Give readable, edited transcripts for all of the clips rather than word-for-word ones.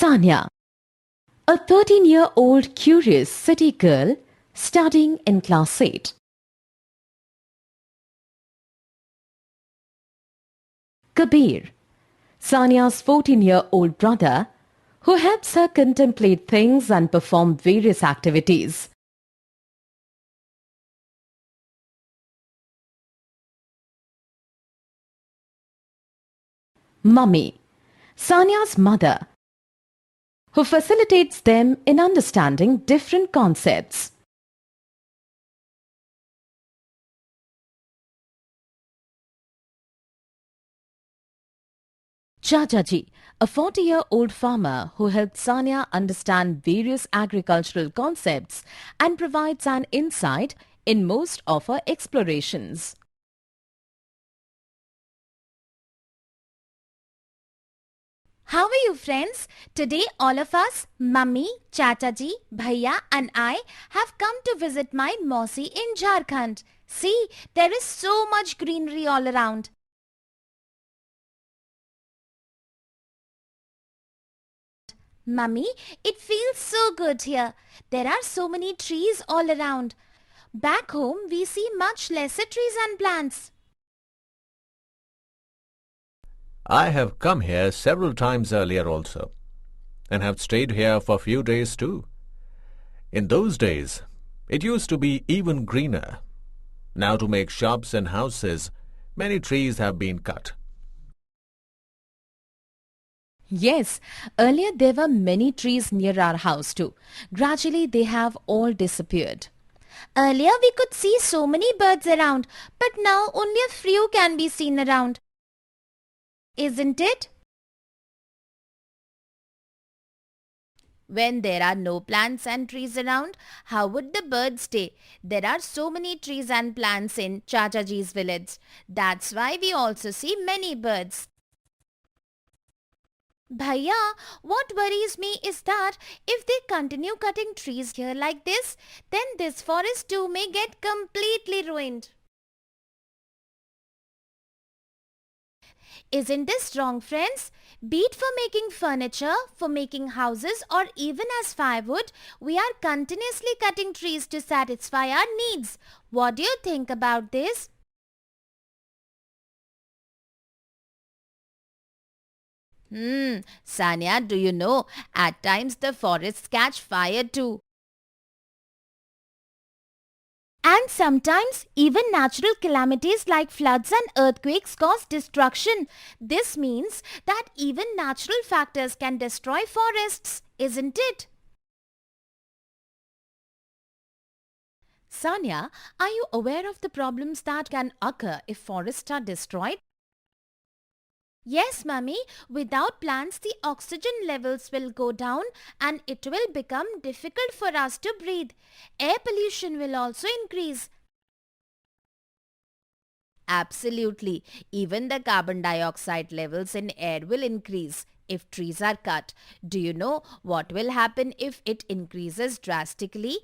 Sanya, a 13-year-old curious city girl studying in class 8. Kabir, Sanya's 14-year-old brother, who helps her contemplate things and perform various activities. Mummy, Sanya's mother, who facilitates them in understanding different concepts. Chachaji, a 40-year-old farmer who helps Sanya understand various agricultural concepts and provides an insight in most of her explorations. How are you, friends? Today all of us, Mummy, Chachaji, Bhaiya and I have come to visit my Mausi in Jharkhand. See, there is so much greenery all around. Mummy, it feels so good here. There are so many trees all around. Back home, we see much lesser trees and plants. I have come here several times earlier also, and have stayed here for a few days too. In those days, it used to be even greener. Now to make shops and houses, many trees have been cut. Yes, earlier there were many trees near our house too. Gradually they have all disappeared. Earlier we could see so many birds around, but now only a few can be seen around. Isn't it? When there are no plants and trees around, how would the birds stay? There are so many trees and plants in Chachaji's village. That's why we also see many birds. Bhaiya, what worries me is that if they continue cutting trees here like this, then this forest too may get completely ruined. Isn't this wrong, friends? Be it for making furniture, for making houses or even as firewood, we are continuously cutting trees to satisfy our needs. What do you think about this? Sanya, do you know, at times the forests catch fire too. And sometimes even natural calamities like floods and earthquakes cause destruction. This means that even natural factors can destroy forests, isn't it? Sanya, are you aware of the problems that can occur if forests are destroyed? Yes, Mummy. Without plants, the oxygen levels will go down and it will become difficult for us to breathe. Air pollution will also increase. Absolutely. Even the carbon dioxide levels in air will increase if trees are cut. Do you know what will happen if it increases drastically?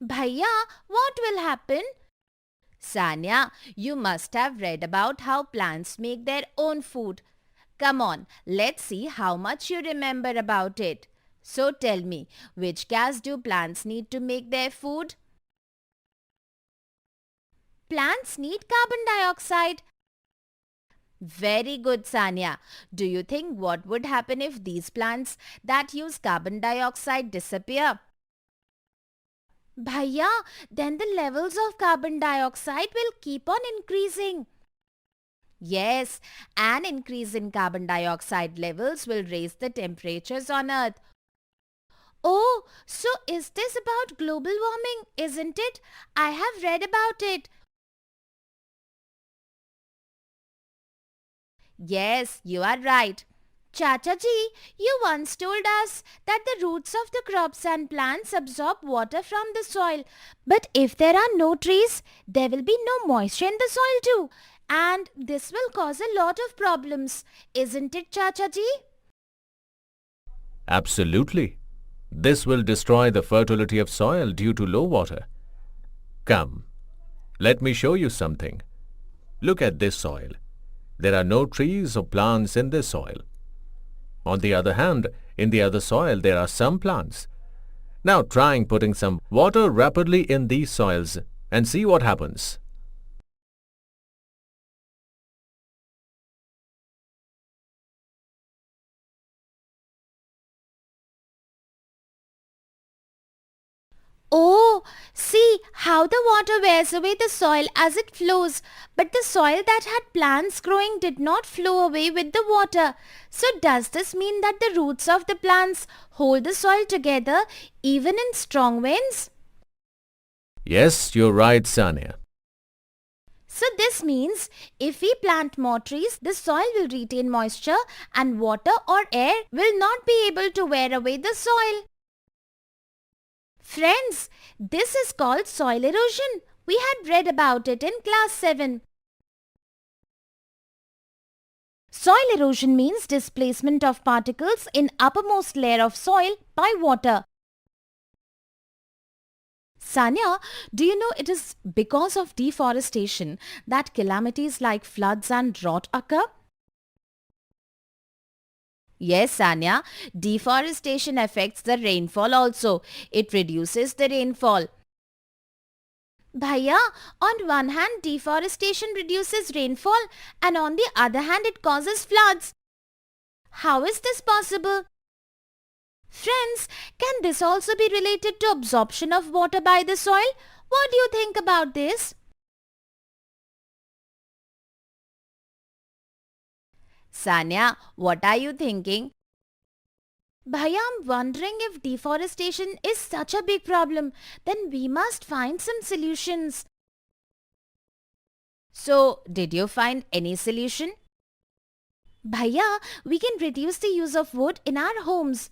Bhaiya, what will happen? Sanya, you must have read about how plants make their own food. Come on, let's see how much you remember about it. So tell me, which gas do plants need to make their food? Plants need carbon dioxide. Very good, Sanya. Do you think what would happen if these plants that use carbon dioxide disappear? Bhaiya, then the levels of carbon dioxide will keep on increasing. Yes, an increase in carbon dioxide levels will raise the temperatures on Earth. Oh, so is this about global warming, isn't it? I have read about it. Yes, you are right. Chachaji, you once told us that the roots of the crops and plants absorb water from the soil. But if there are no trees, there will be no moisture in the soil too. And this will cause a lot of problems. Isn't it, Chachaji? Absolutely. This will destroy the fertility of soil due to low water. Come, let me show you something. Look at this soil. There are no trees or plants in this soil. On the other hand, in the other soil there are some plants. Now try putting some water rapidly in these soils and see what happens. Oh, see how the water wears away the soil as it flows, but the soil that had plants growing did not flow away with the water. So does this mean that the roots of the plants hold the soil together even in strong winds? Yes, you're right, Sania. So this means if we plant more trees, the soil will retain moisture and water or air will not be able to wear away the soil. Friends, this is called soil erosion. We had read about it in class 7. Soil erosion means displacement of particles in uppermost layer of soil by water. Sanya, do you know it is because of deforestation that calamities like floods and drought occur? Yes, Sanya, deforestation affects the rainfall also. It reduces the rainfall. Bhaiya, on one hand deforestation reduces rainfall and on the other hand it causes floods. How is this possible? Friends, can this also be related to absorption of water by the soil? What do you think about this? Sanya, what are you thinking? Bhaiya, I'm wondering if deforestation is such a big problem, then we must find some solutions. So, did you find any solution? Bhaiya, we can reduce the use of wood in our homes.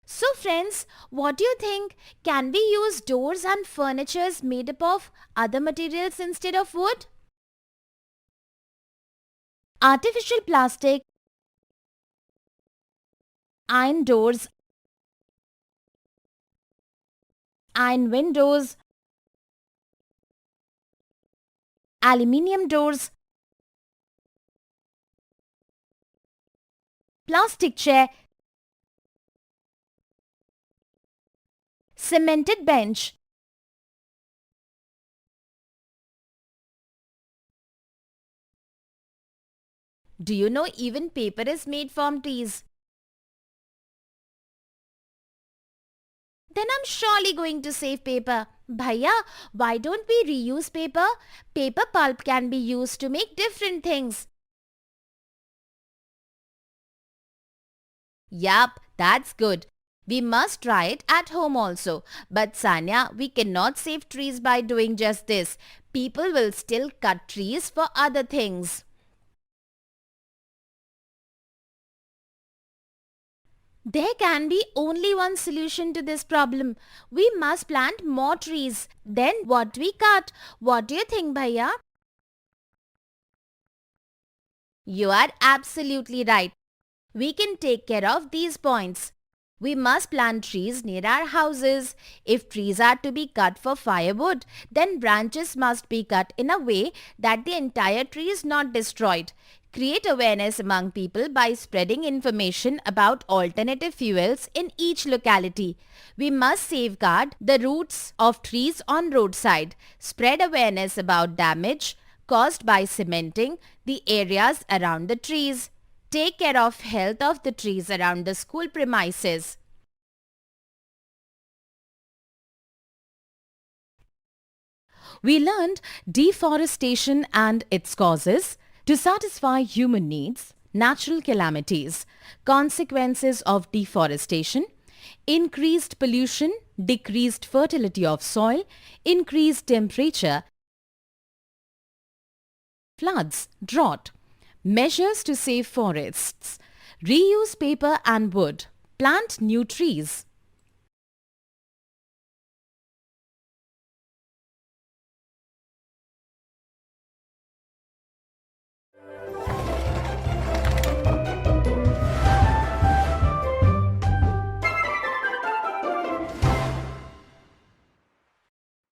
So friends, what do you think? Can we use doors and furnitures made up of other materials instead of wood? Artificial plastic, iron doors, iron windows, aluminium doors, plastic chair, cemented bench. Do you know even paper is made from trees? Then I'm surely going to save paper. Bhaiya, why don't we reuse paper? Paper pulp can be used to make different things. Yup, that's good. We must try it at home also. But Sanya, we cannot save trees by doing just this. People will still cut trees for other things. There can be only one solution to this problem. We must plant more trees. Then what we cut? What do you think, Bhaiya? You are absolutely right. We can take care of these points. We must plant trees near our houses. If trees are to be cut for firewood, then branches must be cut in a way that the entire tree is not destroyed. Create awareness among people by spreading information about alternative fuels in each locality. We must safeguard the roots of trees on roadside. Spread awareness about damage caused by cementing the areas around the trees. Take care of health of the trees around the school premises. We learned deforestation and its causes, to satisfy human needs, natural calamities, consequences of deforestation, increased pollution, decreased fertility of soil, increased temperature, floods, drought, measures to save forests, reuse paper and wood, plant new trees.